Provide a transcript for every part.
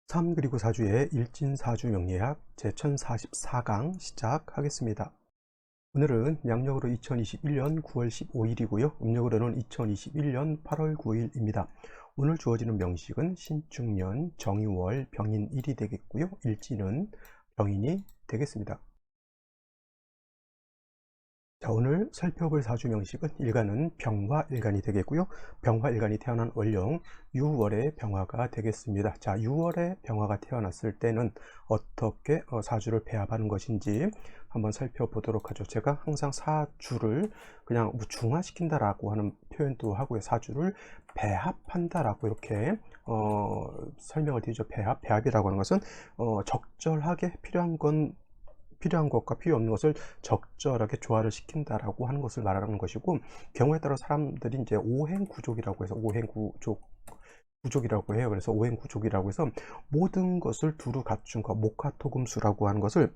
삼 그리고 사주의 일진사주 명리학 제1044강 시작하겠습니다. 오늘은 양력으로 2021년 9월 15일이고요. 음력으로는 2021년 8월 9일입니다. 오늘 주어지는 명식은 신축년 정유월 병인일이 되겠고요. 일진은 병인이 되겠습니다. 자, 오늘 살펴볼 사주 명식은 일간은 병화일간이 되겠고요. 병화일간이 태어난 월령 6월의 병화가 되겠습니다. 자, 6월의 병화가 태어났을 때는 어떻게 사주를 배합하는 것인지 한번 살펴보도록 하죠. 제가 항상 사주를 그냥 중화시킨다라고 하는 표현도 하고요. 사주를 배합한다라고 이렇게 설명을 드리죠. 배합이라고 하는 것은 적절하게 필요한 것과 필요 없는 것을 적절하게 조화를 시킨다라고 하는 것을 말하는 것이고, 경우에 따라 사람들이 이제 오행구족이라고 해서 구족이라고 해요. 그래서 오행구족이라고 해서 모든 것을 두루 갖춘 것, 목화토금수라고 하는 것을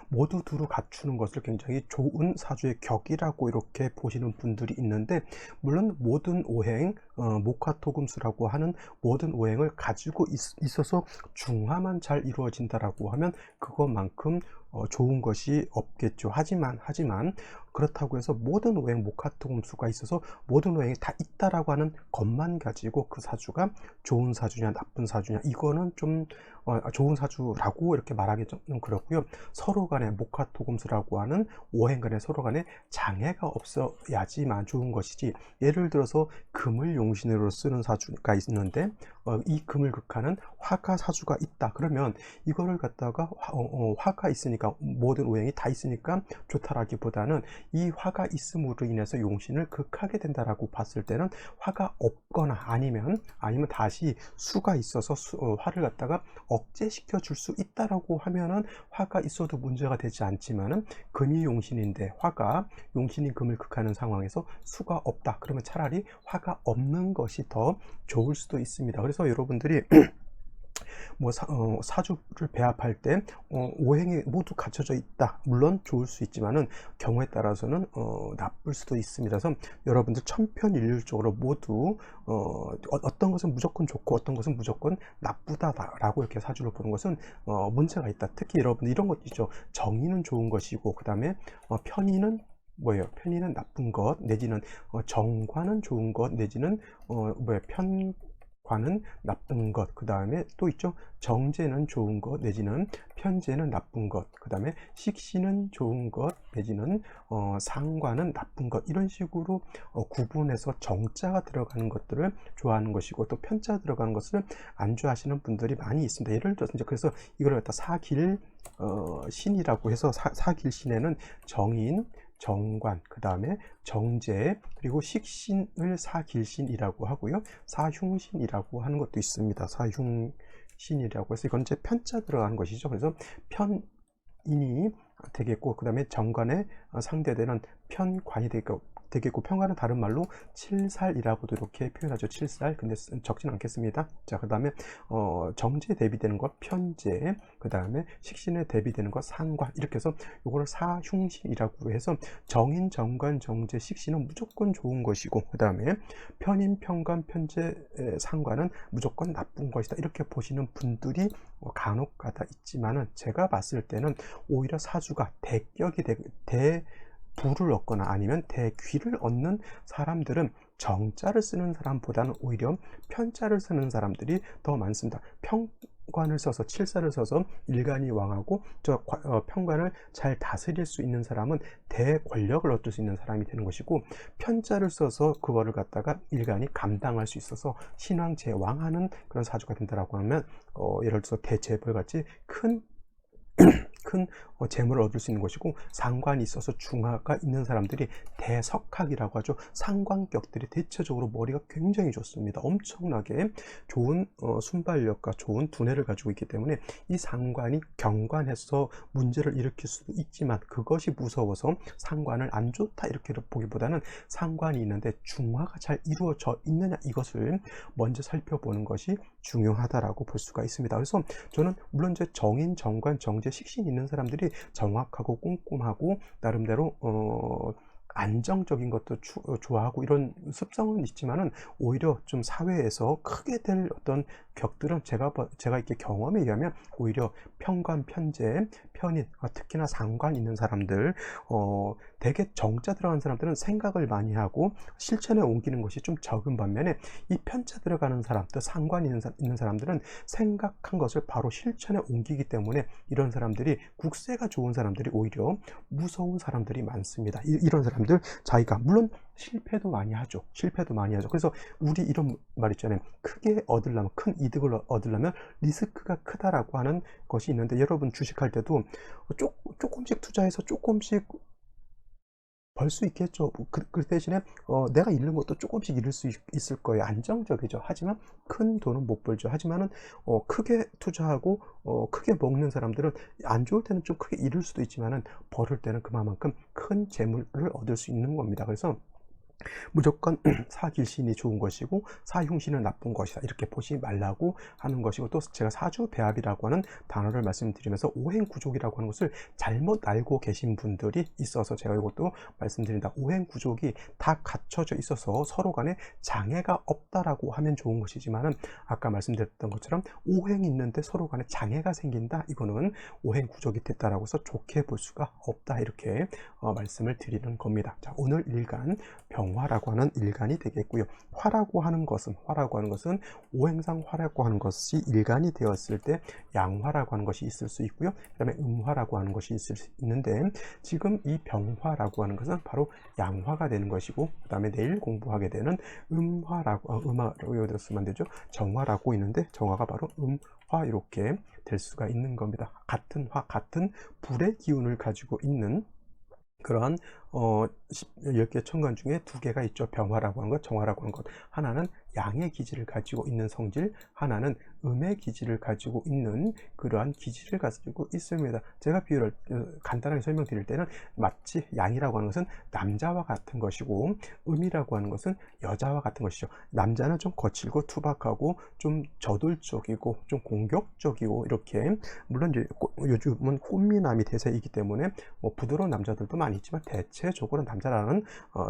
모두 두루 갖추는 것을 굉장히 좋은 사주의 격이라고 이렇게 보시는 분들이 있는데, 물론 모든 오행, 목화토금수라고 하는 모든 오행을 가지고 있어서 중화만 잘 이루어진다라고 하면 그것만큼 좋은 것이 없겠죠. 하지만 그렇다고 해서 모든 오행 목화토금수가 있어서 모든 오행이 다 있다라고 하는 것만 가지고 그 사주가 좋은 사주냐 나쁜 사주냐, 이거는 좀 좋은 사주라고 이렇게 말하기 좀 그렇고요. 서로 간에 목화토금수라고 하는 오행 간에 서로 간에 장애가 없어야지만 좋은 것이지, 예를 들어서 금을 용신으로 쓰는 사주가 있는데 이 금을 극하는 화가 사주가 있다 그러면 이거를 갖다가 화가 있으니까 모든 오행이 다 있으니까 좋다라기보다는 이 화가 있음으로 인해서 용신을 극하게 된다라고 봤을 때는 화가 없거나 아니면 다시 수가 있어서 화를 갖다가 억제시켜 줄 수 있다라고 하면은 화가 있어도 문제가 되지 않지만은, 금이 용신인데 화가 용신이 금을 극하는 상황에서 수가 없다 그러면 차라리 화가 없는 것이 더 좋을 수도 있습니다. 그래서 여러분들이 사주를 배합할 때 오행이 모두 갖춰져 있다, 물론 좋을 수 있지만은 경우에 따라서는 나쁠 수도 있습니다. 그래서 여러분들 천편일률적으로 모두 어떤 것은 무조건 좋고 어떤 것은 무조건 나쁘다라고 이렇게 사주를 보는 것은 문제가 있다. 특히 여러분 이런 것도 있죠. 정의는 좋은 것이고 그 다음에 편의는 뭐예요? 편의는 나쁜 것, 내지는 정과는 좋은 것, 내지는 편과는 나쁜 것, 그 다음에 또 있죠. 정제는 좋은 것, 내지는 편제는 나쁜 것, 그 다음에 식신은 좋은 것, 내지는 상과는 나쁜 것, 이런 식으로 구분해서 정자가 들어가는 것들을 좋아하는 것이고, 또 편자 들어가는 것을 안 좋아하시는 분들이 많이 있습니다. 예를 들어서 이제 그래서 이걸 갖다 사길 신이라고 해서 사길신에는 정인, 정관, 그 다음에 정제, 그리고 식신을 사길신이라고 하고요. 사흉신이라고 하는 것도 있습니다. 사흉신이라고 해서 이건 이제 편자 들어가는 것이죠. 그래서 편인이 되겠고, 그 다음에 정관에 상대되는 편관이 되겠고, 편관은 다른 말로 칠살이라고도 이렇게 표현하죠. 칠살. 근데 적진 않겠습니다. 자, 그 다음에 정제에 대비되는 것 편제, 그 다음에 식신에 대비되는 것 상관, 이렇게 해서 요거를 사흉신이라고 해서 정인, 정관, 정제, 식신은 무조건 좋은 것이고, 그 다음에 편인, 편관, 편제, 상관은 무조건 나쁜 것이다, 이렇게 보시는 분들이 간혹 가다 있지만은, 제가 봤을 때는 오히려 사주가 대격이 부를 얻거나 아니면 대귀를 얻는 사람들은 정자를 쓰는 사람보다는 오히려 편자를 쓰는 사람들이 더 많습니다. 편관을 써서 칠사를 써서 일간이 왕하고 편관을 잘 다스릴 수 있는 사람은 대권력을 얻을 수 있는 사람이 되는 것이고, 편자를 써서 그거를 갖다가 일간이 감당할 수 있어서 신왕제왕하는 그런 사주가 된다라고 하면 예를 들어서 대재벌같이 큰 재물을 얻을 수 있는 것이고, 상관이 있어서 중화가 있는 사람들이 대석학이라고 하죠. 상관격들이 대체적으로 머리가 굉장히 좋습니다. 엄청나게 좋은 순발력과 좋은 두뇌를 가지고 있기 때문에 이 상관이 경관해서 문제를 일으킬 수도 있지만, 그것이 무서워서 상관을 안 좋다 이렇게 보기보다는 상관이 있는데 중화가 잘 이루어져 있느냐, 이것을 먼저 살펴보는 것이 중요하다라고 볼 수가 있습니다. 그래서 저는 물론 이제 정인, 정관, 정제, 식신 있는 사람들이 정확하고 꼼꼼하고 나름대로 안정적인 것도 좋아하고 이런 습성은 있지만은, 오히려 좀 사회에서 크게 될 어떤 격들은 제가 이렇게 경험에 의하면 오히려 편관, 편재, 편인, 특히나 상관 있는 사람들, 되게 정자 들어간 사람들은 생각을 많이 하고 실천에 옮기는 것이 좀 적은 반면에 이 편자 들어가는 사람, 또 상관 있는 사람들은 생각한 것을 바로 실천에 옮기기 때문에 이런 사람들이 국세가 좋은 사람들이 오히려 무서운 사람들이 많습니다. 이런 사람들 자기가 물론 실패도 많이 하죠. 실패도 많이 하죠. 그래서 우리 이런 말 있잖아요. 크게 얻으려면, 큰 이득을 얻으려면 리스크가 크다라고 하는 것이 있는데, 여러분 주식할 때도 조금씩 투자해서 조금씩 벌 수 있겠죠. 그 대신에 내가 잃는 것도 조금씩 잃을 수 있을 거예요. 안정적이죠. 하지만 큰 돈은 못 벌죠. 하지만은 크게 투자하고 크게 먹는 사람들은 안 좋을 때는 좀 크게 잃을 수도 있지만은 벌을 때는 그만큼 큰 재물을 얻을 수 있는 겁니다. 그래서 무조건 사길신이 좋은 것이고 사흉신은 나쁜 것이다, 이렇게 보지 말라고 하는 것이고, 또 제가 사주배합이라고 하는 단어를 말씀드리면서 오행구족이라고 하는 것을 잘못 알고 계신 분들이 있어서 제가 이것도 말씀드린다. 오행구족이 다 갖춰져 있어서 서로 간에 장애가 없다라고 하면 좋은 것이지만은, 아까 말씀드렸던 것처럼 오행이 있는데 서로 간에 장애가 생긴다, 이거는 오행구족이 됐다라고 해서 좋게 볼 수가 없다, 이렇게 말씀을 드리는 겁니다. 자, 오늘 일간 병화라고 하는 일간이 되겠고요. 화라고 하는 것은 오행상 화라고 하는 것이 일간이 되었을 때 양화라고 하는 것이 있을 수 있고요. 그 다음에 음화라고 하는 것이 있을 수 있는데, 지금 이 병화라고 하는 것은 바로 양화가 되는 것이고, 그 다음에 내일 공부하게 되는 음화라고 여기다 쓰면 안 되죠. 정화라고 있는데, 정화가 바로 음화, 이렇게 될 수가 있는 겁니다. 같은 화, 같은 불의 기운을 가지고 있는 그러한 10개 천간 중에 2개가 있죠. 병화라고 하는 것, 정화라고 하는 것. 하나는 양의 기질을 가지고 있는 성질, 하나는 음의 기질을 가지고 있는 그러한 기질을 가지고 있습니다. 제가 비유를 간단하게 설명드릴 때는, 마치 양이라고 하는 것은 남자와 같은 것이고 음이라고 하는 것은 여자와 같은 것이죠. 남자는 좀 거칠고 투박하고 좀 저돌적이고 좀 공격적이고, 이렇게 물론 이제 요즘은 꽃미남이 대세이기 때문에 부드러운 남자들도 많이 있지만 대체적으로 남자라는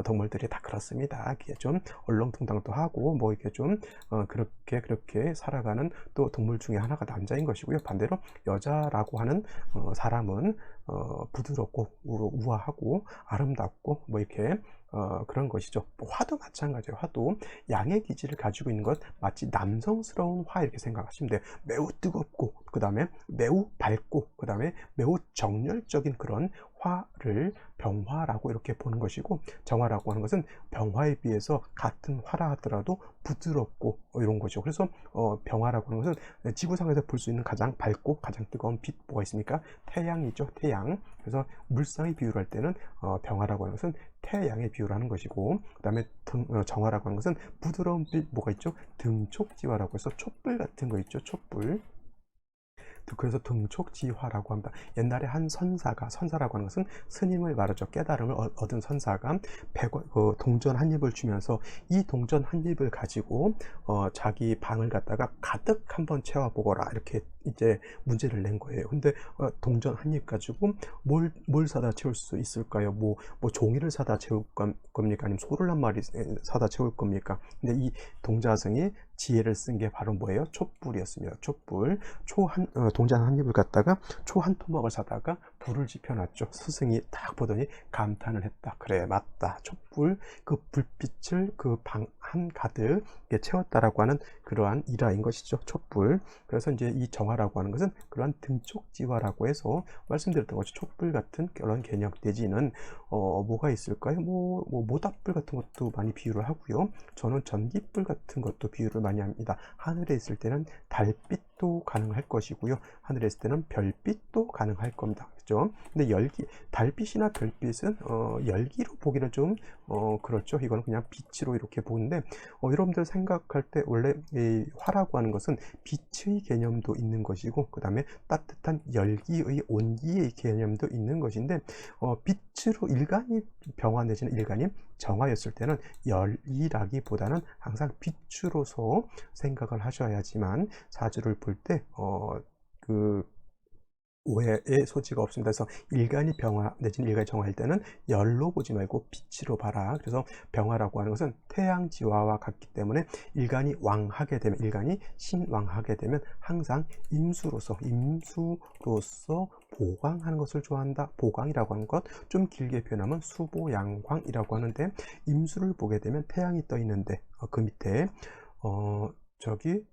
동물들이 다 그렇습니다. 이게 좀 얼렁뚱땅도 하고 뭐 이렇게 좀 그렇게 살아가는 또 동물 중에 하나가 남자인 것이고요. 반대로 여자라고 하는 사람은 부드럽고 우아하고 아름답고 뭐 이렇게 그런 것이죠. 화도 마찬가지예요. 화도 양의 기질을 가지고 있는 것, 마치 남성스러운 화, 이렇게 생각하시면 돼요. 매우 뜨겁고, 그 다음에 매우 밝고, 그 다음에 매우 정열적인 그런 화를 병화라고 이렇게 보는 것이고, 정화라고 하는 것은 병화에 비해서 같은 화라 하더라도 부드럽고 이런 거죠. 그래서 병화라고 하는 것은 지구상에서 볼 수 있는 가장 밝고 가장 뜨거운 빛, 뭐가 있습니까? 태양이죠. 태양. 그래서 물상의 비유를 할 때는 병화라고 하는 것은 태양의 비유를 하는 것이고, 그 다음에 정화라고 하는 것은 부드러운 빛, 뭐가 있죠? 등촉지화라고 해서 촛불 같은 거 있죠. 촛불. 그래서 등촉지화라고 합니다. 옛날에 한 선사라고 하는 것은 스님을 말하죠. 깨달음을 얻은 선사가 동전 한 입을 주면서 이 동전 한 입을 가지고 자기 방을 갖다가 가득 한번 채워보거라, 이렇게 이제 문제를 낸 거예요. 근데 동전 한 입 가지고 뭘 사다 채울 수 있을까요? 뭐 종이를 사다 채울 겁니까? 아니면 소를 한 마리 사다 채울 겁니까? 근데 이 동자승이 지혜를 쓴 게 바로 뭐예요? 촛불이었습니다. 촛불. 동전 한 입을 갖다가 초 한 토막을 사다가 불을 지펴놨죠. 스승이 딱 보더니 감탄을 했다. 그래, 맞다. 촛불, 그 불빛을 그 방 한 가득 채웠다라고 하는 그러한 일화인 것이죠. 촛불. 그래서 이제 이 정화라고 하는 것은 그러한 등촉지화라고 해서 말씀드렸던 것이 촛불 같은 그런 개념, 내지는 뭐가 있을까요? 모닥불 같은 것도 많이 비유를 하고요. 저는 전기불 같은 것도 비유를 많이 합니다. 하늘에 있을 때는 달빛도 가능할 것이고요. 하늘에 있을 때는 별빛도 가능할 겁니다. 그렇죠? 근데 달빛이나 별빛은 열기로 보기는 좀 그렇죠. 이거는 그냥 빛으로 이렇게 보는데, 여러분들 생각할 때 원래 이 화라고 하는 것은 빛의 개념도 있는 것이고, 그 다음에 따뜻한 열기의 온기의 개념도 있는 것인데, 빛으로 일간이 병화 내지는 일간이 정화였을 때는 열이라기보다는 항상 빛으로서 생각을 하셔야지만 사주를 볼 때 오해의 소지가 없습니다. 그래서 일간이 병화 내지는 일간이 정화일 때는 열로 보지 말고 빛으로 봐라. 그래서 병화라고 하는 것은 태양지화와 같기 때문에 일간이 왕하게 되면, 일간이 신왕하게 되면 항상 임수로서 보강하는 것을 좋아한다. 보강이라고 하는 것, 좀 길게 표현하면 수보양광이라고 하는데, 임수를 보게 되면 태양이 떠 있는데 그 밑에 저기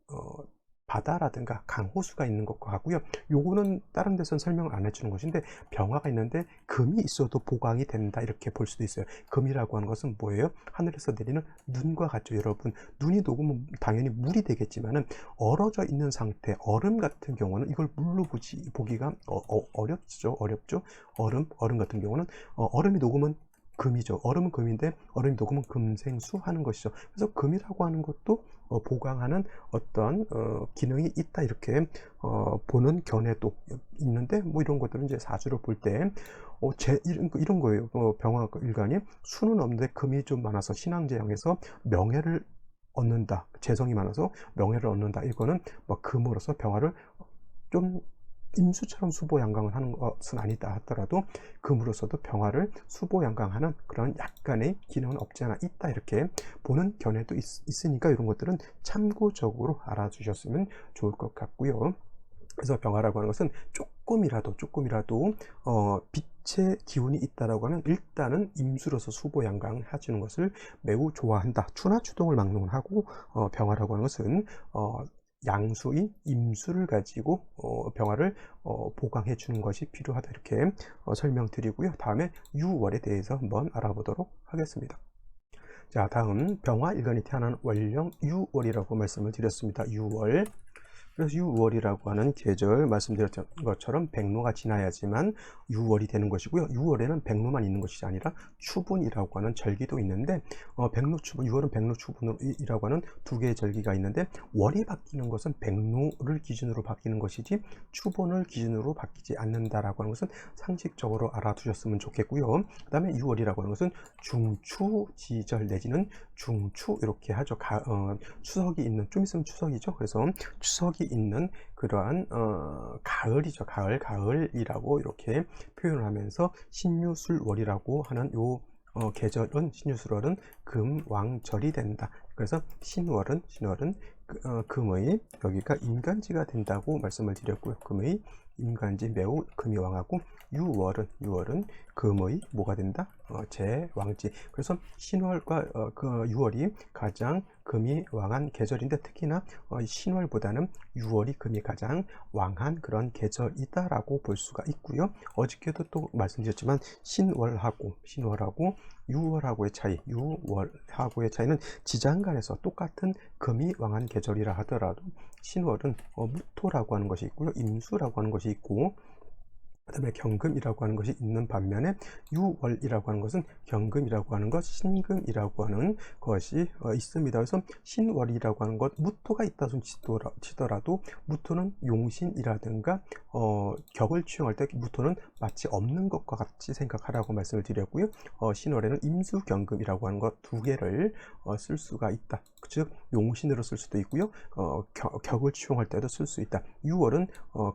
바다라든가 강호수가 있는 것과 같고요. 요거는 다른 데서는 설명을 안 해주는 것인데, 병화가 있는데 금이 있어도 보강이 된다, 이렇게 볼 수도 있어요. 금이라고 하는 것은 뭐예요? 하늘에서 내리는 눈과 같죠. 여러분, 눈이 녹으면 당연히 물이 되겠지만은 얼어져 있는 상태, 얼음 같은 경우는 이걸 물로 보기가 어렵죠. 얼음 같은 경우는 얼음이 녹으면 금이죠. 얼음은 금인데 얼음이 녹으면 금생수 하는 것이죠. 그래서 금이라고 하는 것도 보강하는 어떤 기능이 있다, 이렇게 보는 견해도 있는데, 뭐 이런 것들은 이제 사주를 볼 때 이런 거예요. 병화 일간이 수는 없는데 금이 좀 많아서 신앙제형에서 명예를 얻는다, 재성이 많아서 명예를 얻는다, 이거는 뭐 금으로서 병화를 좀 임수처럼 수보양강을 하는 것은 아니다 하더라도 금으로서도 병화를 수보양강하는 그런 약간의 기능은 없지 않아 있다, 이렇게 보는 견해도 있으니까 이런 것들은 참고적으로 알아주셨으면 좋을 것 같고요. 그래서 병화라고 하는 것은 조금이라도 빛의 기운이 있다라고 하면 일단은 임수로서 수보양강 해주는 것을 매우 좋아한다. 추나추동을 막론하고 병화라고 하는 것은 양수인 임수를 가지고 병화를 보강해 주는 것이 필요하다, 이렇게 설명드리고요. 다음에 유월에 대해서 한번 알아보도록 하겠습니다. 자, 다음 병화 일간이 태어난 월령 유월이라고 말씀을 드렸습니다. 유월. 그래서 6월이라고 하는 계절, 말씀드렸던 것처럼 백로가 지나야지만 6월이 되는 것이고요. 6월에는 백로만 있는 것이 아니라 추분이라고 하는 절기도 있는데, 백로추분, 6월은 백로추분이라고 하는 두 개의 절기가 있는데, 월이 바뀌는 것은 백로를 기준으로 바뀌는 것이지 추분을 기준으로 바뀌지 않는다라고 하는 것은 상식적으로 알아두셨으면 좋겠고요. 그 다음에 6월이라고 하는 것은 중추지절 내지는 중추, 이렇게 하죠. 추석이 있는, 좀 있으면 추석이죠. 그래서 추석이 있는 그러한 가을이죠. 가을이라고 이렇게 표현을 하면서 신유술월이라고 하는 요 계절은, 신유술월은 금왕절이 된다. 그래서 신월은 금의, 여기가 임간지가 된다고 말씀을 드렸고요. 금의 임간지, 매우 금이 왕하고, 유월은 금의 뭐가 된다? 제왕지. 그래서 신월과 그 유월이 가장 금이 왕한 계절인데, 특히나 신월보다는 유월이 금이 가장 왕한 그런 계절이다라고 볼 수가 있고요. 어저께도 또 말씀드렸지만 신월하고 유월하고의 차이는 지장간에서 똑같은 금이 왕한 계절이라 하더라도 신월은 무토라고 하는 것이 있고요, 임수라고 하는 것이 있고, 그 다음에 경금이라고 하는 것이 있는 반면에 유월이라고 하는 것은 경금이라고 하는 것, 신금이라고 하는 것이 있습니다. 그래서 신월이라고 하는 것, 무토가 있다 손 치더라도 무토는 용신이라든가 격을 취용할 때 무토는 마치 없는 것과 같이 생각하라고 말씀을 드렸고요. 신월에는 임수경금이라고 하는 것 두 개를 쓸 수가 있다. 즉 용신으로 쓸 수도 있고요, 격을 취용할 때도 쓸 수 있다. 6월은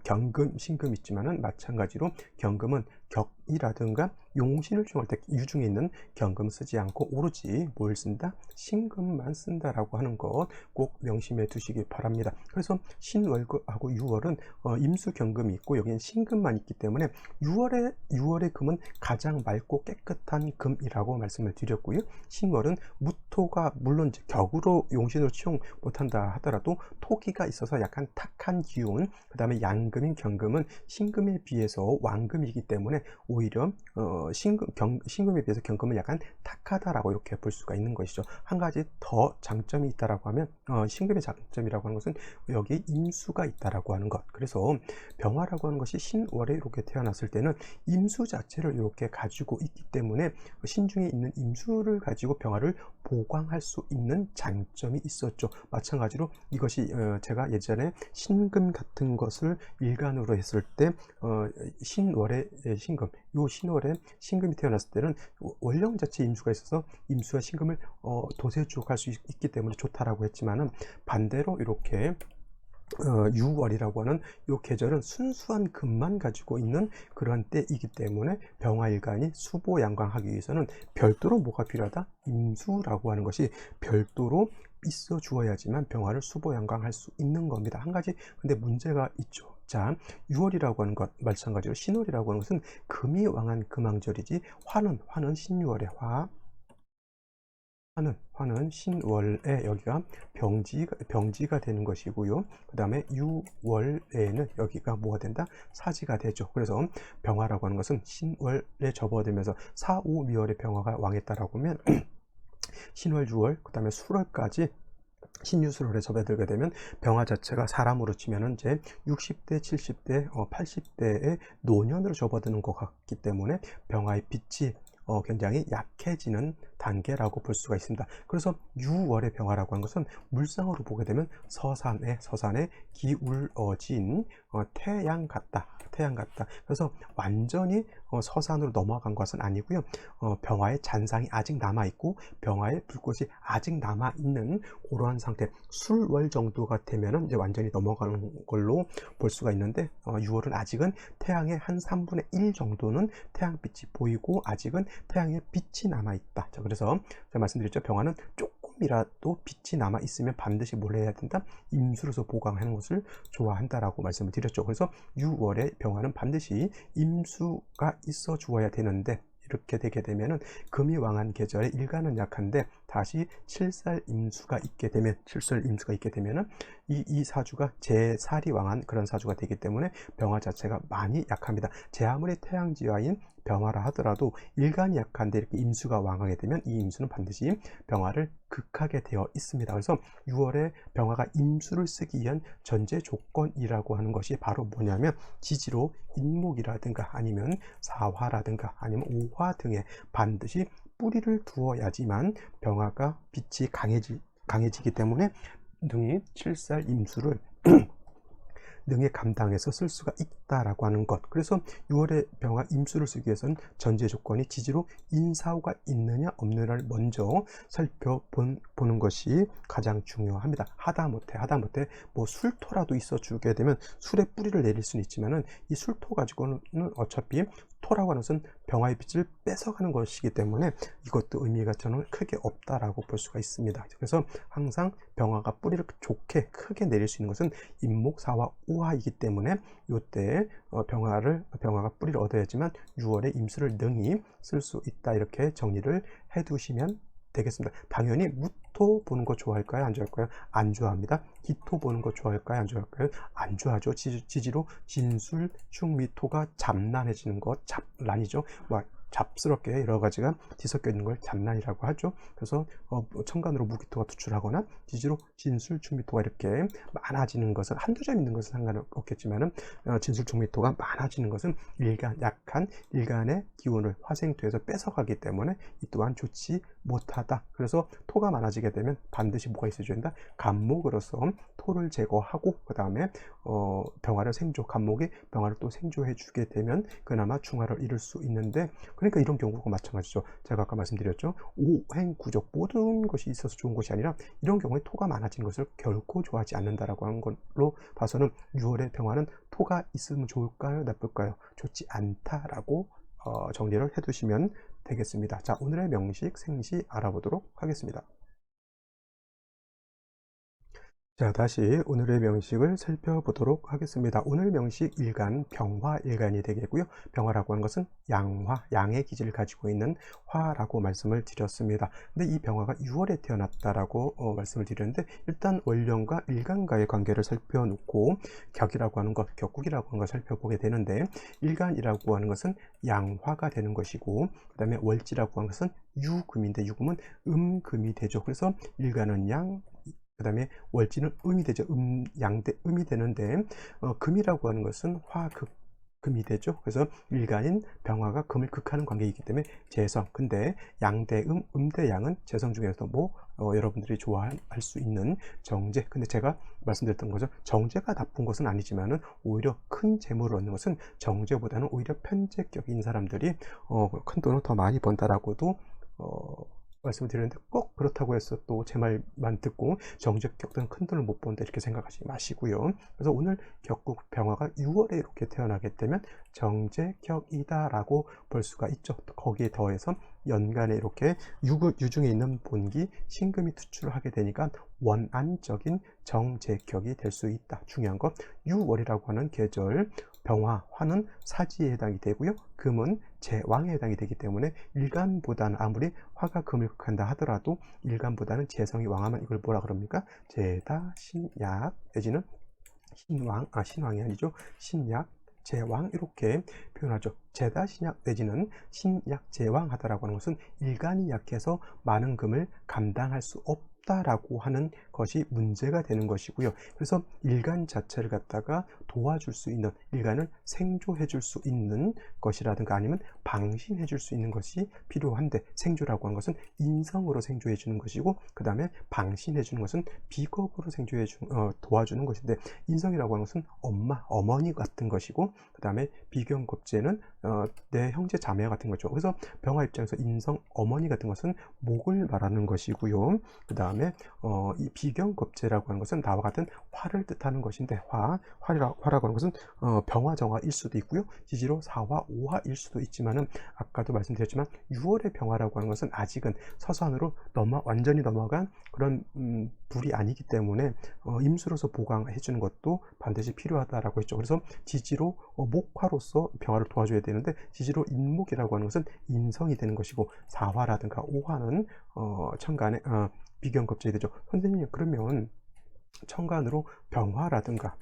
경금, 신금 있지만은 마찬가지로 경금은 격이라든가 용신을 취용할 때 유중에 있는 경금 쓰지 않고 오로지 뭘 쓴다? 신금만 쓴다라고 하는 것 꼭 명심해 두시기 바랍니다. 그래서 신월하고 6월은 임수 경금이 있고 여기는 신금만 있기 때문에 6월의 금은 가장 맑고 깨끗한 금이라고 말씀을 드렸고요. 신월은 무토가 물론 격으로 용신으로 취용 못한다 하더라도 토기가 있어서 약간 탁한 기운, 그 다음에 양금인 경금은 신금에 비해서 왕금이기 때문에 오히려 신금에 비해서 경금은 약간 탁하다라고 이렇게 볼 수가 있는 것이죠. 한 가지 더 장점이 있다라고 하면 신금의 장점이라고 하는 것은 여기 임수가 있다라고 하는 것. 그래서 병화라고 하는 것이 신월에 이렇게 태어났을 때는 임수 자체를 이렇게 가지고 있기 때문에 신중에 있는 임수를 가지고 병화를 보강할 수 있는 장점이 있었죠. 마찬가지로 이것이 제가 예전에 신금 같은 것을 일간으로 했을 때 신월의 신금, 요 신월에 신금이 태어났을 때는 월령 자체 임수가 있어서 임수와 신금을 도세주옥할 수 있기 때문에 좋다라고 했지만은, 반대로 이렇게 유월이라고 하는 요 계절은 순수한 금만 가지고 있는 그러한 때이기 때문에 병화일간이 수보양광하기 위해서는 별도로 뭐가 필요하다? 임수라고 하는 것이 별도로 있어 주어야지만 병화를 수보양광할 수 있는 겁니다. 한 가지 근데 문제가 있죠. 자, 6월이라고 하는 것 마찬가지로 신월이라고 하는 것은 금이 왕한 금왕절이지 화는 신유월의 화는 신월에 여기가 병지가 되는 것이고요. 그 다음에 유월에는 여기가 뭐가 된다? 사지가 되죠. 그래서 병화라고 하는 것은 신월에 접어들면서 사오미월의 병화가 왕했다라고 하면 신월, 유월, 그 다음에 수월까지 신유술월에 접어들게 되면 병화 자체가 사람으로 치면은 이제 60대, 70대, 80대의 노년으로 접어드는 것 같기 때문에 병화의 빛이 굉장히 약해지는 단계라고 볼 수가 있습니다. 그래서 유월의 병화라고 하는 것은 물상으로 보게 되면 서산에 기울어진 태양 같다. 그래서 완전히 서산으로 넘어간 것은 아니고요. 병화의 잔상이 아직 남아있고 병화의 불꽃이 아직 남아있는 그러한 상태, 술월 정도가 되면은 이제 완전히 넘어가는 걸로 볼 수가 있는데 6월은 아직은 태양의 한 3분의 1 정도는 태양빛이 보이고 아직은 태양의 빛이 남아있다. 자, 그래서 제가 말씀드렸죠. 병화는 조금이라도 빛이 남아 있으면 반드시 뭘 해야 된다? 임수로서 보강하는 것을 좋아한다라고 말씀을 드렸죠. 그래서 6월에 병화는 반드시 임수가 있어 주어야 되는데 이렇게 되게 되면은 금이 왕한 계절에 일간은 약한데 다시 칠살 임수가 있게 되면은 이 사주가 제살이 왕한 그런 사주가 되기 때문에 병화 자체가 많이 약합니다. 제 아무리 태양지화인 병화라 하더라도 일간이 약한데 이렇게 임수가 왕하게 되면 이 임수는 반드시 병화를 극하게 되어 있습니다. 그래서 6월에 병화가 임수를 쓰기 위한 전제 조건이라고 하는 것이 바로 뭐냐면 지지로 인목이라든가 아니면 사화라든가 아니면 오화 등에 반드시 뿌리를 두어야지만 병화가 빛이 강해지기 때문에 능히 칠살 임수를 능히 감당해서 쓸 수가 있다라고 하는 것. 그래서 6월에 병화 임수를 쓰기 위해서는 전제 조건이 지지로 인사후가 있느냐 없느냐를 먼저 살펴보는 것이 가장 중요합니다. 하다못해 뭐 술토라도 있어 주게 되면 술에 뿌리를 내릴 수는 있지만은 이 술토 가지고는 어차피 토라고 하는 것은 병화의 빛을 뺏어가는 것이기 때문에 이것도 의미가 저는 크게 없다라고 볼 수가 있습니다. 그래서 항상 병화가 뿌리를 좋게 크게 내릴 수 있는 것은 임목, 사화, 오화이기 때문에 이때 병화가 뿌리를 얻어야지만 6월에 임수를 능히 쓸 수 있다 이렇게 정리를 해두시면 되겠습니다. 당연히 무토 보는 거 좋아할까요? 안 좋아할까요? 안 좋아합니다. 기토 보는 거 좋아할까요? 안 좋아할까요? 안 좋아하죠. 지지로 진술, 충미토가 잡난해지는 것, 잡난이죠. 잡스럽게 여러 가지가 뒤섞여 있는 걸 잡난이라고 하죠. 그래서 천간으로 무기토가 투출하거나 지지로 진술, 충미토가 이렇게 많아지는 것은 한두 점 있는 것은 상관없겠지만은 진술, 충미토가 많아지는 것은 약한 일간의 기운을 화생토에서 뺏어가기 때문에 이 또한 좋지 못하다. 그래서 토가 많아지게 되면 반드시 뭐가 있어줘야 된다? 간목으로서 토를 제거하고 그 다음에 간목이 병화를 또 생조해 주게 되면 그나마 중화를 이룰 수 있는데 그러니까 이런 경우가 마찬가지죠. 제가 아까 말씀드렸죠. 오행구적 모든 것이 있어서 좋은 것이 아니라 이런 경우에 토가 많아진 것을 결코 좋아하지 않는다라고 하는 걸로 봐서는 6월의 병화는 토가 있으면 좋을까요? 나쁠까요? 좋지 않다라고 정리를 해두시면 되겠습니다. 자, 오늘의 명식 생시 알아보도록 하겠습니다. 자, 다시 오늘의 명식을 살펴보도록 하겠습니다. 오늘 명식 일간, 병화일간이 되겠고요. 병화라고 하는 것은 양의 기질을 가지고 있는 화라고 말씀을 드렸습니다. 근데 이 병화가 6월에 태어났다라고 말씀을 드렸는데 일단 월령과 일간과의 관계를 살펴놓고 격이라고 하는 것, 격국이라고 하는 걸 살펴보게 되는데 일간이라고 하는 것은 양화가 되는 것이고 그 다음에 월지라고 하는 것은 유금인데 유금은 음금이 되죠. 그래서 일간은 양, 그 다음에 월지는 음이 되죠. 양대 음이 되는데 금이라고 하는 것은 금이 되죠. 그래서 일간인 병화가 금을 극하는 관계이기 때문에 재성. 근데 양대음, 음대양은 재성 중에서 여러분들이 좋아할 수 있는 정제. 근데 제가 말씀드렸던 거죠. 정제가 나쁜 것은 아니지만은 오히려 큰 재물을 얻는 것은 정제보다는 오히려 편제격인 사람들이 큰 돈을 더 많이 번다라고도 말씀을 드렸는데 꼭 그렇다고 해서 또 제 말만 듣고 정제격 또는 큰돈을 못 번다 이렇게 생각하지 마시고요. 그래서 오늘 격국 병화가 6월에 이렇게 태어나게 되면 정제격이다라고 볼 수가 있죠. 또 거기에 더해서 연간에 이렇게 유중에 있는 본기 신금이 투출을 하게 되니까 원안적인 정제격이 될 수 있다. 중요한 건 6월이라고 하는 계절 병화, 화는 사지에 해당이 되고요. 금은 제왕에 해당이 되기 때문에 일간보다는 아무리 화가 금을 극한다 하더라도 일간보다는 재성이 왕하면 이걸 뭐라 그럽니까? 제다, 신약 내지는 신왕이 아니죠. 신약, 제왕 이렇게 표현하죠. 제다, 신약 내지는 신약, 제왕 하다라고 하는 것은 일간이 약해서 많은 금을 감당할 수 없다라고 하는 것이 문제가 되는 것이고요. 그래서 일간 자체를 갖다가 도와줄 수 있는, 일간을 생조해 줄 수 있는 것이라든가 아니면 방신해 줄 수 있는 것이 필요한데, 생조라고 하는 것은 인성으로 생조해 주는 것이고, 그 다음에 방신해 주는 것은 비겁으로 도와주는 것인데, 인성이라고 하는 것은 엄마, 어머니 같은 것이고, 그 다음에 비견겁제는 내 형제 자매 같은 거죠. 그래서 병화 입장에서 인성, 어머니 같은 것은 목을 말하는 것이고요. 그 다음에 이 비견겁제라고 하는 것은 나와 같은 화를 뜻하는 것인데, 화라고 하는 것은 병화, 정화일 수도 있고요. 지지로 사화, 오화일 수도 있지만은 아까도 말씀드렸지만 6월의 병화라고 하는 것은 아직은 서산으로 완전히 넘어간 그런 불이 아니기 때문에 임수로서 보강해 주는 것도 반드시 필요하다라고 했죠. 그래서 지지로 목화로서 병화를 도와줘야 되는데, 지지로 인목이라고 하는 것은 인성이 되는 것이고, 사화라든가 오화는 천간에 비견겁제이 되죠. 선생님, 그러면 천간으로 병화라든가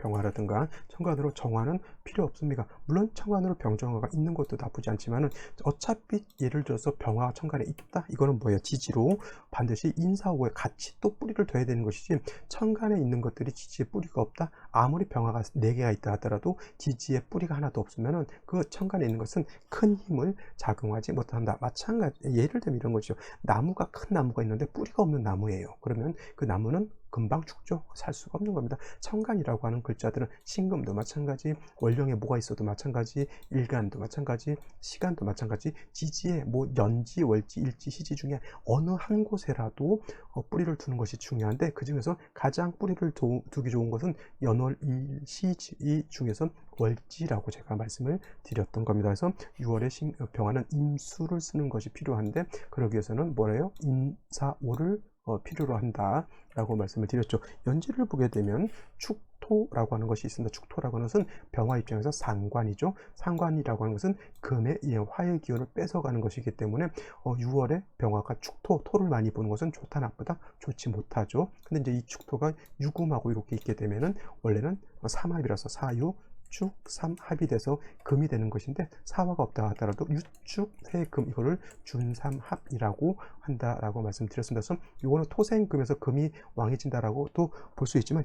천간으로 정화는 필요 없습니까? 물론 천간으로 병정화가 있는 것도 나쁘지 않지만은 어차피 예를 들어서 병화가 천간에 있다, 이거는 뭐예요? 지지로 반드시 인사오에 같이 또 뿌리를 둬야 되는 것이지, 천간에 있는 것들이 지지에 뿌리가 없다, 아무리 병화가 4개가 있다 하더라도 지지에 뿌리가 하나도 없으면은 그 천간에 있는 것은 큰 힘을 작용하지 못한다. 마찬가지, 예를 들면 이런 거죠. 나무가, 큰 나무가 있는데 뿌리가 없는 나무예요. 그러면 그 나무는 금방 죽죠. 살 수가 없는 겁니다. 천간이라고 하는 글자들은 신금도 마찬가지, 월령에 뭐가 있어도 마찬가지, 일간도 마찬가지, 시간도 마찬가지, 지지에 뭐 연지, 월지, 일지, 시지 중에 어느 한 곳에라도 뿌리를 두는 것이 중요한데, 그 중에서 가장 뿌리를 두기 좋은 것은 연월, 일, 시지 중에서 월지라고 제가 말씀을 드렸던 겁니다. 그래서 6월에 병화는 임수를 쓰는 것이 필요한데, 그러기 위해서는 뭐래요? 인사오를 필요로 한다라고 말씀을 드렸죠. 연지를 보게 되면 축토라고 하는 것이 있습니다. 축토라고 하는 것은 병화 입장에서 상관이죠. 상관이라고 하는 것은 금의 화의 기운을 뺏어가는 것이기 때문에 6월에 병화가 토를 많이 보는 것은 좋다, 나쁘다? 좋지 못하죠. 근데 이제 이 축토가 유금하고 이렇게 있게 되면은 원래는 삼합이라서 사유, 축, 삼, 합이 돼서 금이 되는 것인데, 사화가 없다 하더라도 유축, 해금, 이거를 준삼합이라고 한다라고 말씀드렸습니다. 그래서 이거는 토생금에서 금이 왕해진다라고 또 볼 수 있지만,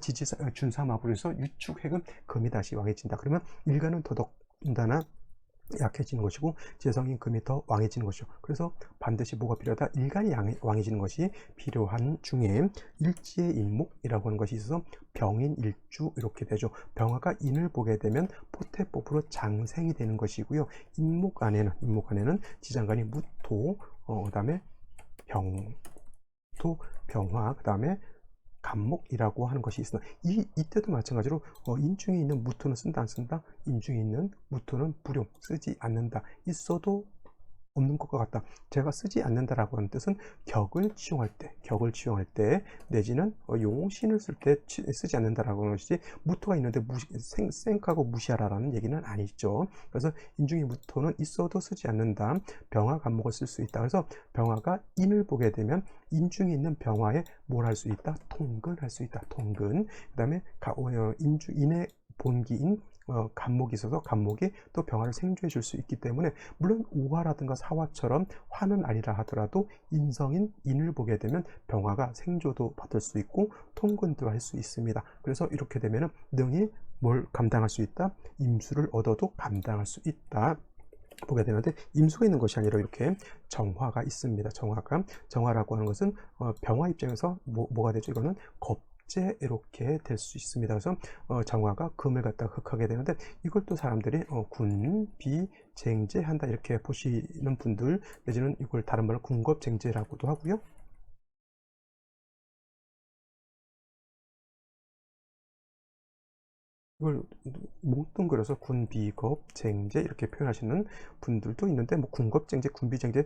준삼합으로 해서 유축, 해금, 금이 다시 왕해진다. 그러면 일간은 더더군다나 약해지는 것이고, 재성인 금이 더 왕해지는 것이죠. 그래서 반드시 뭐가 필요하다? 일간이 왕해지는 것이 필요한 중에 일지의 인목이라고 하는 것이 있어서 병인 일주 이렇게 되죠. 병화가 인을 보게 되면 포태법으로 장생이 되는 것이고요. 인목 안에는 지장간이 무토, 그 다음에 병토, 병화, 그 다음에 간목이라고 하는 것이 있습니다. 이때도 마찬가지로 인중에 있는 무토는 쓴다, 안 쓴다? 인중에 있는 무토는 불용, 쓰지 않는다. 있어도 없는 것과 같다. 제가 쓰지 않는다라고 하는 뜻은 격을 치용할 때 내지는 용신을 쓸 때 쓰지 않는다라고 하는 것이지, 무토가 있는데 생각하고 무시하라라는 얘기는 아니죠. 그래서 인중의 무토는 있어도 쓰지 않는다. 병화, 간목을 쓸 수 있다. 그래서 병화가 인을 보게 되면 인중에 있는 병화에 뭘 할 수 있다? 통근할 수 있다. 통근. 그 다음에 인의 본기인 간목이 있어서 간목이 또 병화를 생조해 줄 수 있기 때문에, 물론 오화라든가 사화처럼 화는 아니라 하더라도 인성인 인을 보게 되면 병화가 생조도 받을 수 있고 통근도 할 수 있습니다. 그래서 이렇게 되면은 능히 뭘 감당할 수 있다? 임수를 얻어도 감당할 수 있다 보게 되는데, 임수가 있는 것이 아니라 이렇게 정화가 있습니다. 정화라고 하는 것은 병화 입장에서 뭐가 되죠? 이거는 적재 이렇게 될 수 있습니다. 그래서 정화가 금을 갖다가 흑하게 되는데 이걸 또 사람들이 군비쟁제한다 이렇게 보시는 분들, 내지는 이걸 다른 말로 군겁쟁제라고도 하고요. 이걸 뭉뚱그려서 군비겁쟁제 이렇게 표현하시는 분들도 있는데, 뭐 군겁쟁제, 군비쟁제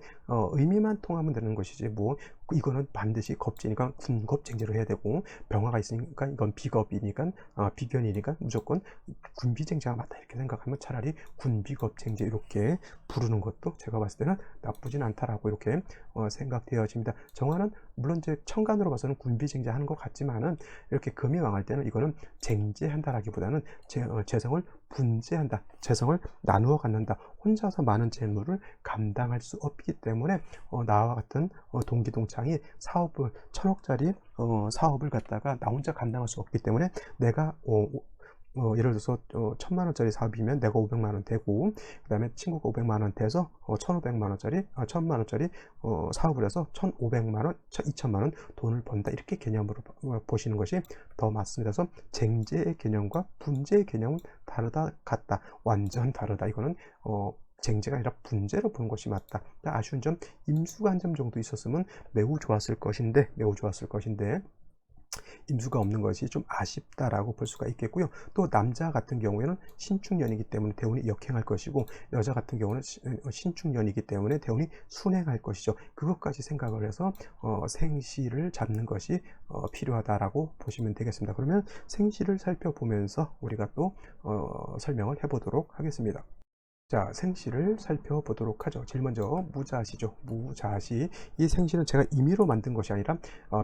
의미만 통하면 되는 것이지, 뭐 이거는 반드시 겁제니까 군겁쟁제로 해야 되고, 병화가 있으니까 이건 비겁이니까 비견이니까 무조건 군비쟁제가 맞다 이렇게 생각하면 차라리 군비겁쟁제 이렇게 부르는 것도 제가 봤을 때는 나쁘진 않다라고 이렇게 생각되어집니다. 정화는 물론 이제 천간으로 봐서는 군비쟁제 하는 것 같지만은, 이렇게 금이 왕할 때는 이거는 쟁제한다라기보다는 재성을 분재한다, 재성을 나누어 갖는다. 혼자서 많은 재물을 감당할 수 없기 때문에 나와 같은 동기동창이 사업을 1000억짜리 사업을 갖다가 나 혼자 감당할 수 없기 때문에, 내가 예를 들어서 1000만 원짜리 사업이면 내가 500만 원 되고, 그 다음에 친구가 500만 원 돼서 1500만 원짜리 1000만 원짜리 사업을 해서 1500만 원 2000만 원 돈을 번다, 이렇게 개념으로 보시는 것이 더 맞습니다. 그래서 쟁제의 개념과 분재의 개념은 다르다 같다, 완전 다르다. 이거는 쟁제가 아니라 분재로 보는 것이 맞다. 아쉬운 점, 임수가 한 점 정도 있었으면 매우 좋았을 것인데 임수가 없는 것이 좀 아쉽다라고 볼 수가 있겠고요. 또 남자 같은 경우에는 신축년이기 때문에 대운이 역행할 것이고, 여자 같은 경우는 신축년이기 때문에 대운이 순행할 것이죠. 그것까지 생각을 해서 생시를 잡는 것이 필요하다라고 보시면 되겠습니다. 그러면 생시를 살펴보면서 우리가 또 설명을 해보도록 하겠습니다. 자, 생시를 살펴보도록 하죠. 제일 먼저 무자시죠. 무자시. 이 생시는 제가 임의로 만든 것이 아니라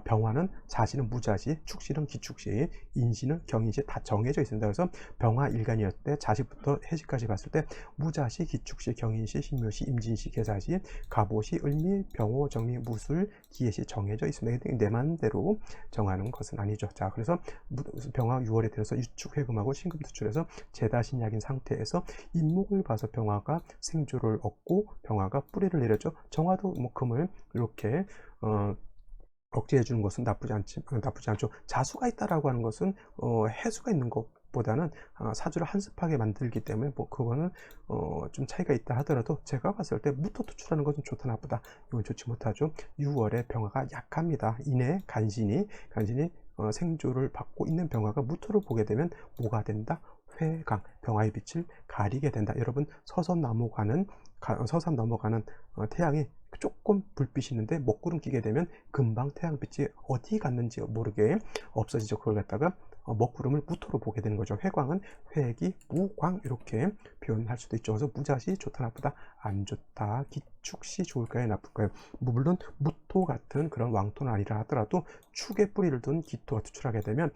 병화는 자시는 무자시, 축시는 기축시, 인시는 경인시 다 정해져 있습니다. 그래서 병화 일간이었을 때 자시부터 해시까지 봤을 때 무자시, 기축시, 경인시, 신묘시, 임진시, 계사시, 갑오시, 을미, 병호, 정미, 무술, 기해시 정해져 있습니다. 내 마음대로 정하는 것은 아니죠. 자, 그래서 병화 6월에 들어서 유축회금하고 신금투출해서 재다신약인 상태에서 인목을 봐서 병화가 생조를 얻고 병화가 뿌리를 내렸죠. 정화도 뭐 금을 이렇게 억제해 주는 것은 나쁘지 않죠. 자수가 있다라고 하는 것은 해수가 있는 것보다는 사주를 한습하게 만들기 때문에, 뭐 그거는 좀 차이가 있다 하더라도, 제가 봤을 때 무토 투출하는 것은 좋다 나쁘다 이건 좋지 못하죠. 6월에 병화가 약합니다. 이내 간신히 생조를 받고 있는 병화가 무토를 보게 되면 뭐가 된다? 회강, 병화의 빛을 가리게 된다. 여러분, 서산 넘어가는 태양이 조금 불빛이 있는데 먹구름 끼게 되면 금방 태양빛이 어디 갔는지 모르게 없어지죠. 그걸 갖다가 먹구름을 무토로 보게 되는 거죠. 회광은 회기, 무광 이렇게 표현할 수도 있죠. 그래서 무자시 좋다 나쁘다, 안 좋다. 기축시 좋을까요 나쁠까요? 물론 무토 같은 그런 왕토는 아니라 하더라도 축에 뿌리를 둔 기토가 투출하게 되면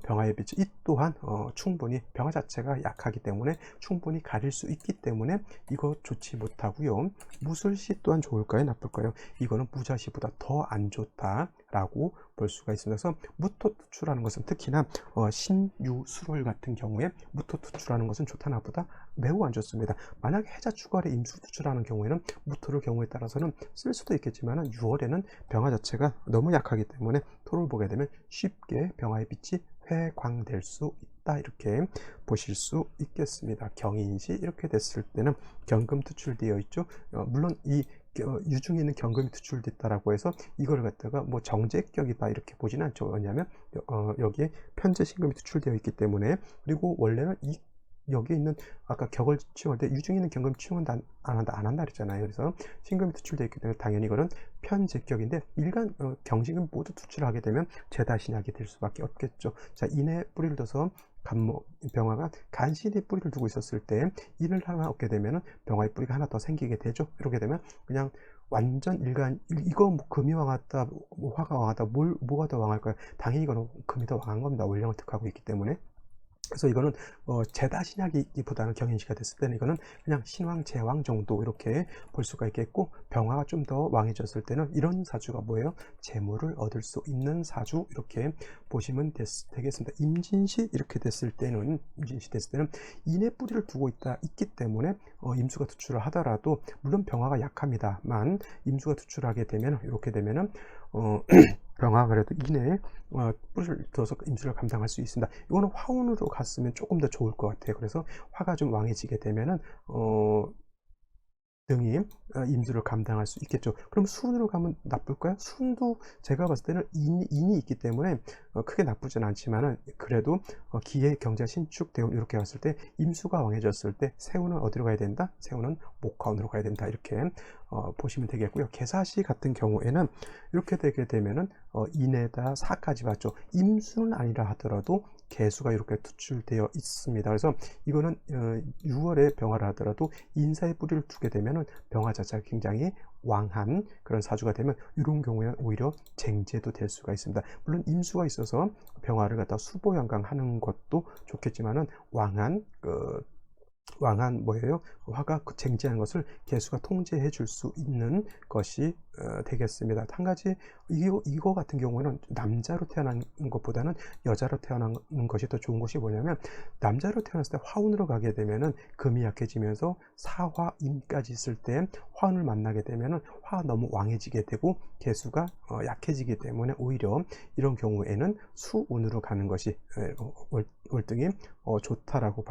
병화의 빛, 이 또한 충분히 병화 자체가 약하기 때문에 충분히 가릴 수 있기 때문에 이거 좋지 못하고요. 무술시 또한 좋을까요 나쁠까요? 이거는 무자시보다 더 안 좋다라고 볼 수가 있습니다. 그래서 무토 투출하는 것은 특히나 신유술월 같은 경우에 무토 투출하는 것은 좋다 나쁘다, 매우 안 좋습니다. 만약에 해자 추월에 임수 투출하는 경우에는 무토를 경우에 따라서는 쓸 수도 있겠지만, 6월에는 병화 자체가 너무 약하기 때문에 토를 보게 되면 쉽게 병화의 빛이 회광될 수 있다, 이렇게 보실 수 있겠습니다. 경인시 이렇게 됐을 때는 경금 투출되어 있죠. 물론 이 유중에 있는 경금이 투출됐다라고 해서 이걸 갖다가 뭐 정제격이다 이렇게 보지는 않죠. 왜냐하면 여기에 편제 신금이 투출되어 있기 때문에. 그리고 원래는 여기에 있는 아까 격을 치유할 때 유중에 있는 경금 치유한다 안 한다 그랬잖아요. 그래서 신금이 투출되어 있기 때문에 당연히 이거는 편제격인데, 일간 경신금 모두 투출하게 되면 재다신약이 될 수밖에 없겠죠. 자, 인에 뿌리를 둬서 병화가 간신히 뿌리를 두고 있었을 때 이를 하나 얻게 되면 병화의 뿌리가 하나 더 생기게 되죠. 이렇게 되면 그냥 완전 일간, 이거 뭐 금이 왕하다, 뭐 화가 왕하다, 뭐가 더 왕할까요? 당연히 이거는 금이 더 왕한 겁니다. 원령을 득하고 있기 때문에. 그래서 이거는 제다신약이기보다는 경인시가 됐을 때는 이거는 그냥 신왕, 제왕 정도 이렇게 볼 수가 있겠고, 병화가 좀 더 왕해졌을 때는 이런 사주가 뭐예요? 재물을 얻을 수 있는 사주, 이렇게 보시면 되겠습니다. 임진시 이렇게 됐을 때는 인의 뿌리를 두고 있기 때문에 임수가 투출을 하더라도, 물론 병화가 약합니다만 임수가 투출하게 되면 이렇게 되면은 병화가 그래도 인에 뿔을 들어서 임수를 감당할 수 있습니다. 이거는 화운으로 갔으면 조금 더 좋을 것 같아요. 그래서 화가 좀 왕해지게 되면은 등이 임수를 감당할 수 있겠죠. 그럼 수운으로 가면 나쁠까요? 수운도 제가 봤을 때는 인이 있기 때문에 크게 나쁘진 않지만은 그래도 기해, 경자, 신축, 대운 이렇게 갔을 때 임수가 왕해졌을 때 세운은 어디로 가야 된다? 세운은 목화운으로 가야 된다. 이렇게 보시면 되겠고요. 계사시 같은 경우에는 이렇게 되게 되면은 인에다 사까지 봤죠. 임수는 아니라 하더라도 개수가 이렇게 투출되어 있습니다. 그래서 이거는 6월에 병화를 하더라도 인사의 뿌리를 두게 되면은 병화 자체가 굉장히 왕한 그런 사주가 되면 이런 경우에는 오히려 쟁제도 될 수가 있습니다. 물론 임수가 있어서 병화를 갖다 수보양강하는 것도 좋겠지만은 왕한 뭐예요? 화가 쟁제하는 것을 개수가 통제해 줄 수 있는 것이 되겠습니다. 한 가지 이거 같은 경우는 남자로 태어난 것보다는 여자로 태어난 것이 더 좋은 것이 뭐냐면 남자로 태어났을 때 화운으로 가게 되면은 금이 약해지면서 사화임까지 있을 때 화운을 만나게 되면은 화가 너무 왕해지게 되고 개수가 약해지기 때문에 오히려 이런 경우에는 수운으로 가는 것이 월등히 좋다라고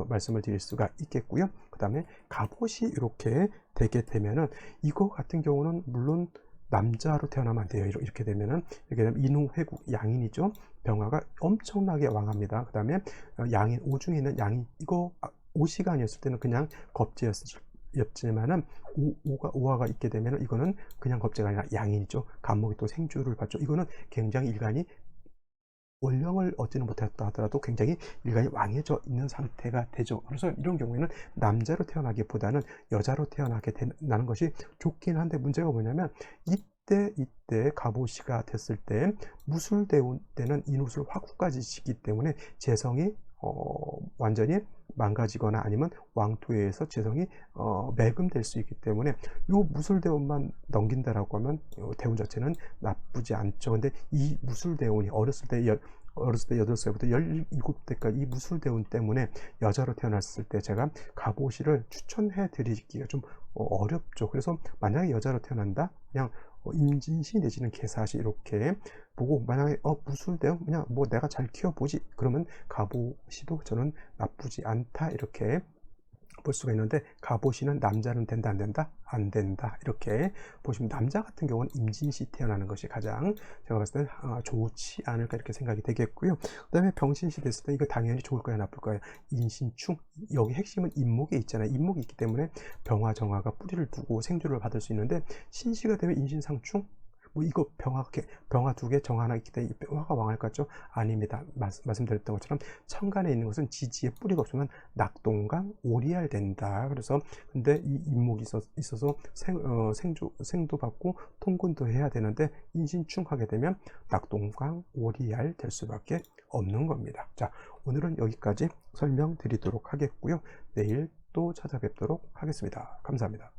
말씀을 드릴 수가 있겠고요. 그 다음에 갑옷이 이렇게 되게 되면은 이거 같은 경우는 물론 남자로 태어나면 안 돼요. 이렇게 되면은 이렇게 되면 인후회국 양인이죠. 병화가 엄청나게 왕합니다. 그 다음에 양인 오중에 있는 양인 이거 오시가 아니었을 때는 그냥 겁재였지만은 오화가 있게 되면 이거는 그냥 겁재가 아니라 양인이죠. 간목이 또 생주를 받죠. 이거는 굉장히 일간이 원령을 얻지는 못했다 하더라도 굉장히 일간이 왕해져 있는 상태가 되죠. 그래서 이런 경우에는 남자로 태어나기보다는 여자로 태어나게 되는 것이 좋긴 한데 문제가 뭐냐면 이때 갑오시가 됐을 때 무술대운 때는 인후술 화구까지 지기 때문에 재성이 완전히 망가지거나 아니면 왕토에서 재성이 매금될 수 있기 때문에 요 무술대운만 넘긴다라고 하면 대운 자체는 나쁘지 않죠. 근데 이 무술대운이 어렸을 때 8살부터 17대까지 이 무술대운 때문에 여자로 태어났을 때 제가 갑오시를 추천해 드리기가 좀 어렵죠. 그래서 만약에 여자로 태어난다? 그냥 임진시 내지는 계사시 이렇게 보고 만약에 무술대운 그냥 뭐 내가 잘 키워보지 그러면 갑오시도 저는 나쁘지 않다 이렇게 볼 수가 있는데 갑오시는 남자는 된다 안 된다? 안 된다 이렇게 보시면 남자 같은 경우는 임진시 태어나는 것이 가장 제가 봤을 때 좋지 않을까 이렇게 생각이 되겠고요. 그 다음에 병신시 됐을 때 이거 당연히 좋을 거야 나쁠 거야 인신충 여기 핵심은 인목에 있잖아요. 인목이 있기 때문에 병화 정화가 뿌리를 두고 생주를 받을 수 있는데 신시가 되면 인신상충 뭐 이거 병화 두 개 정 하나 있기 때문에 화가 왕할 것 같죠? 아닙니다. 말씀드렸던 것처럼 천간에 있는 것은 지지에 뿌리가 없으면 낙동강 오리알 된다. 그래서 근데 이 인목이 있어서 생도 받고 통근도 해야 되는데 인신충하게 되면 낙동강 오리알 될 수밖에 없는 겁니다. 자, 오늘은 여기까지 설명드리도록 하겠고요. 내일 또 찾아뵙도록 하겠습니다. 감사합니다.